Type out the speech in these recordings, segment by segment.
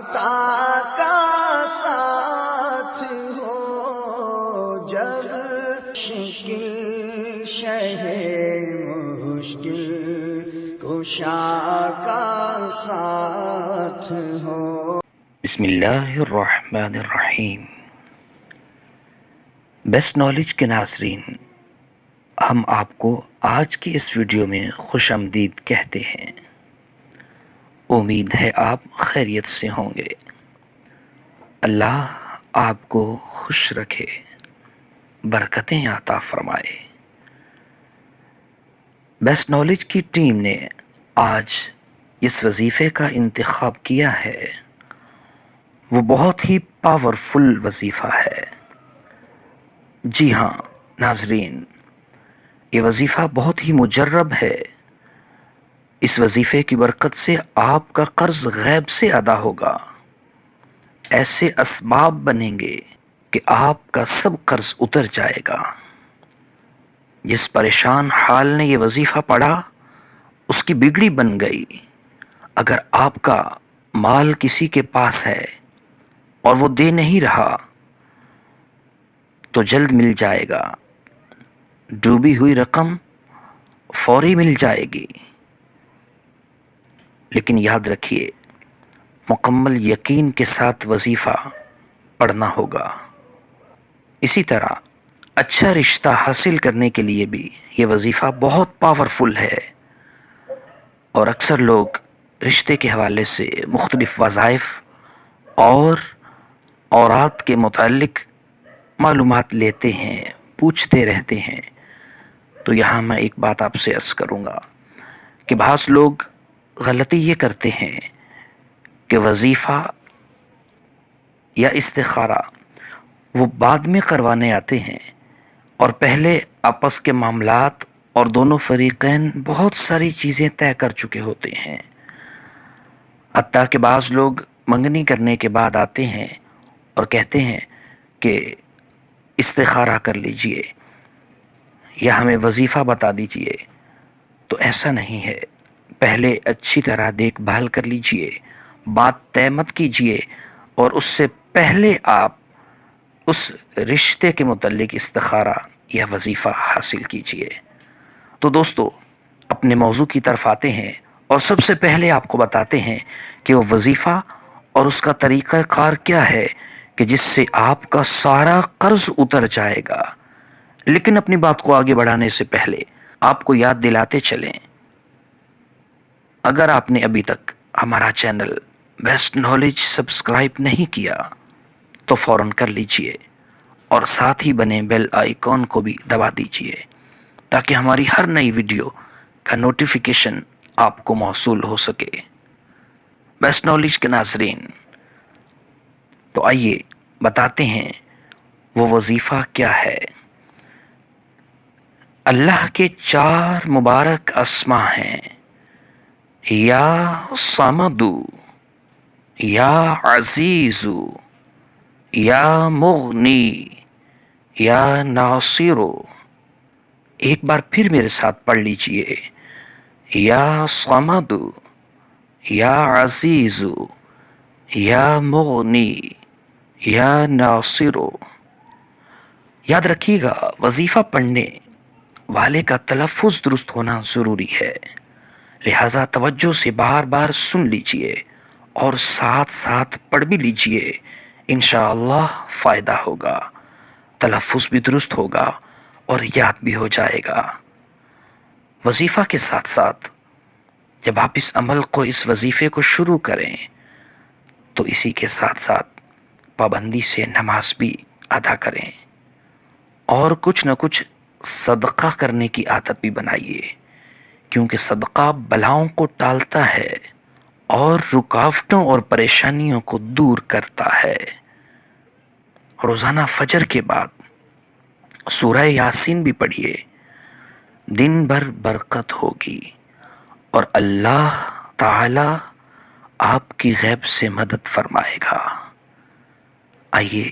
عطا کا ساتھ ہو، جب مشکل شہ مشکل کشا کا ساتھ ہو۔ بسم اللہ الرحمن الرحیم۔ بیسٹ نالج کے ناظرین، ہم آپ کو آج کی اس ویڈیو میں خوش آمدید کہتے ہیں۔ امید ہے آپ خیریت سے ہوں گے۔ اللہ آپ کو خوش رکھے، برکتیں عطا فرمائے۔ بیسٹ نالج کی ٹیم نے آج اس وظیفے کا انتخاب کیا ہے، وہ بہت ہی پاورفل وظیفہ ہے۔ جی ہاں ناظرین، یہ وظیفہ بہت ہی مجرب ہے۔ اس وظیفے کی برکت سے آپ کا قرض غیب سے ادا ہوگا۔ ایسے اسباب بنیں گے کہ آپ کا سب قرض اتر جائے گا۔ جس پریشان حال نے یہ وظیفہ پڑھا، اس کی بگڑی بن گئی۔ اگر آپ کا مال کسی کے پاس ہے اور وہ دے نہیں رہا تو جلد مل جائے گا۔ ڈوبی ہوئی رقم فوری مل جائے گی۔ لیکن یاد رکھیے، مکمل یقین کے ساتھ وظیفہ پڑھنا ہوگا۔ اسی طرح اچھا رشتہ حاصل کرنے کے لیے بھی یہ وظیفہ بہت پاورفل ہے، اور اکثر لوگ رشتے کے حوالے سے مختلف وظائف اور اورات کے متعلق معلومات لیتے ہیں، پوچھتے رہتے ہیں۔ تو یہاں میں ایک بات آپ سے عرض کروں گا کہ بعض لوگ غلطی یہ کرتے ہیں کہ وظیفہ یا استخارہ وہ بعد میں کروانے آتے ہیں، اور پہلے آپس کے معاملات اور دونوں فریقین بہت ساری چیزیں طے کر چکے ہوتے ہیں۔ حتیٰ کہ بعض لوگ منگنی کرنے کے بعد آتے ہیں اور کہتے ہیں کہ استخارہ کر لیجئے یا ہمیں وظیفہ بتا دیجئے۔ تو ایسا نہیں ہے۔ پہلے اچھی طرح دیکھ بھال کر لیجئے، بات طے مت کیجئے، اور اس سے پہلے آپ اس رشتے کے متعلق استخارہ یا وظیفہ حاصل کیجئے۔ تو دوستو، اپنے موضوع کی طرف آتے ہیں، اور سب سے پہلے آپ کو بتاتے ہیں کہ وہ وظیفہ اور اس کا طریقہ کار کیا ہے کہ جس سے آپ کا سارا قرض اتر جائے گا۔ لیکن اپنی بات کو آگے بڑھانے سے پہلے آپ کو یاد دلاتے چلیں، اگر آپ نے ابھی تک ہمارا چینل بیسٹ نالج سبسکرائب نہیں کیا تو فوراً کر لیجئے، اور ساتھ ہی بنے بیل آئیکن کو بھی دبا دیجئے تاکہ ہماری ہر نئی ویڈیو کا نوٹیفیکیشن آپ کو موصول ہو سکے۔ بیسٹ نالج کے ناظرین، تو آئیے بتاتے ہیں وہ وظیفہ کیا ہے۔ اللہ کے 4 مبارک اسما ہیں: یا صمدو، یا عزیزو، یا مغنی، یا ناصرو۔ ایک بار پھر میرے ساتھ پڑھ لیجئے: یا صمدو، یا عزیزو، یا مغنی، یا ناصرو۔ یاد رکھیے گا، وظیفہ پڑھنے والے کا تلفظ درست ہونا ضروری ہے، لہذا توجہ سے بار بار سن لیجئے اور ساتھ ساتھ پڑھ بھی لیجئے۔ انشاءاللہ فائدہ ہوگا، تلفظ بھی درست ہوگا اور یاد بھی ہو جائے گا۔ وظیفہ کے ساتھ ساتھ جب آپ اس عمل کو، اس وظیفے کو شروع کریں تو اسی کے ساتھ ساتھ پابندی سے نماز بھی ادا کریں، اور کچھ نہ کچھ صدقہ کرنے کی عادت بھی بنائیے، کیونکہ صدقہ بلاؤں کو ٹالتا ہے اور رکاوٹوں اور پریشانیوں کو دور کرتا ہے۔ روزانہ فجر کے بعد سورہ یاسین بھی پڑھیے، دن بھر برکت ہوگی اور اللہ تعالی آپ کی غیب سے مدد فرمائے گا۔ آئیے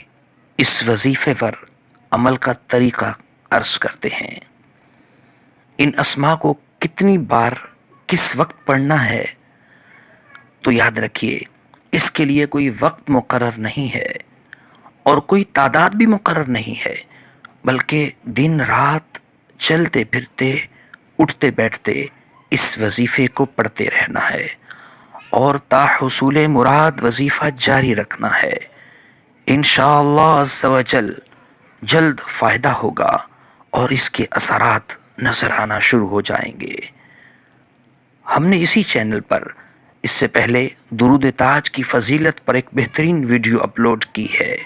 اس وظیفے پر عمل کا طریقہ عرض کرتے ہیں۔ ان اسما کو کتنی بار کس وقت پڑھنا ہے؟ تو یاد رکھیے، اس کے لیے کوئی وقت مقرر نہیں ہے اور کوئی تعداد بھی مقرر نہیں ہے، بلکہ دن رات چلتے پھرتے اٹھتے بیٹھتے اس وظیفے کو پڑھتے رہنا ہے اور تا حصول مراد وظیفہ جاری رکھنا ہے۔ انشاءاللہ عز و جل جلد فائدہ ہوگا اور اس کے اثرات نظر آنا شروع ہو جائیں گے۔ ہم نے اسی چینل پر اس سے پہلے درود تاج کی فضیلت پر ایک بہترین ویڈیو اپلوڈ کی ہے۔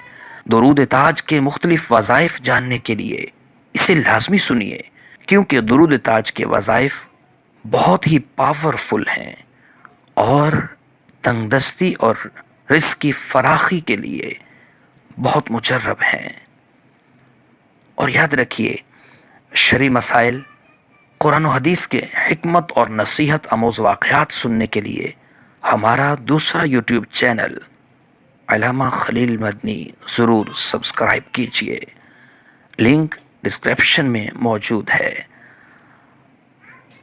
درود تاج کے مختلف وظائف جاننے کے لیے اسے لازمی سنیے، کیونکہ درود تاج کے وظائف بہت ہی پاورفل ہیں اور تنگ دستی اور رزق کی فراخی کے لیے بہت مجرب ہیں۔ اور یاد رکھیے، شرعی مسائل، قرآن و حدیث کے حکمت اور نصیحت آموز واقعات سننے کے لیے ہمارا دوسرا یوٹیوب چینل علامہ خلیل مدنی ضرور سبسکرائب کیجئے، لنک ڈسکرپشن میں موجود ہے۔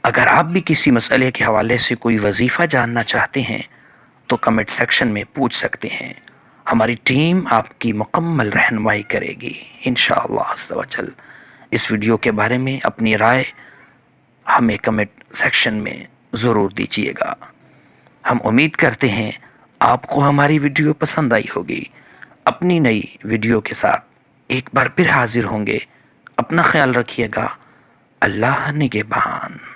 اگر آپ بھی کسی مسئلے کے حوالے سے کوئی وظیفہ جاننا چاہتے ہیں تو کمنٹ سیکشن میں پوچھ سکتے ہیں، ہماری ٹیم آپ کی مکمل رہنمائی کرے گی انشاءاللہ عز و جل۔ اس ویڈیو کے بارے میں اپنی رائے ہمیں کمنٹ سیکشن میں ضرور دیجیے گا۔ ہم امید کرتے ہیں آپ کو ہماری ویڈیو پسند آئی ہوگی۔ اپنی نئی ویڈیو کے ساتھ ایک بار پھر حاضر ہوں گے۔ اپنا خیال رکھیے گا۔ اللہ نگہبان۔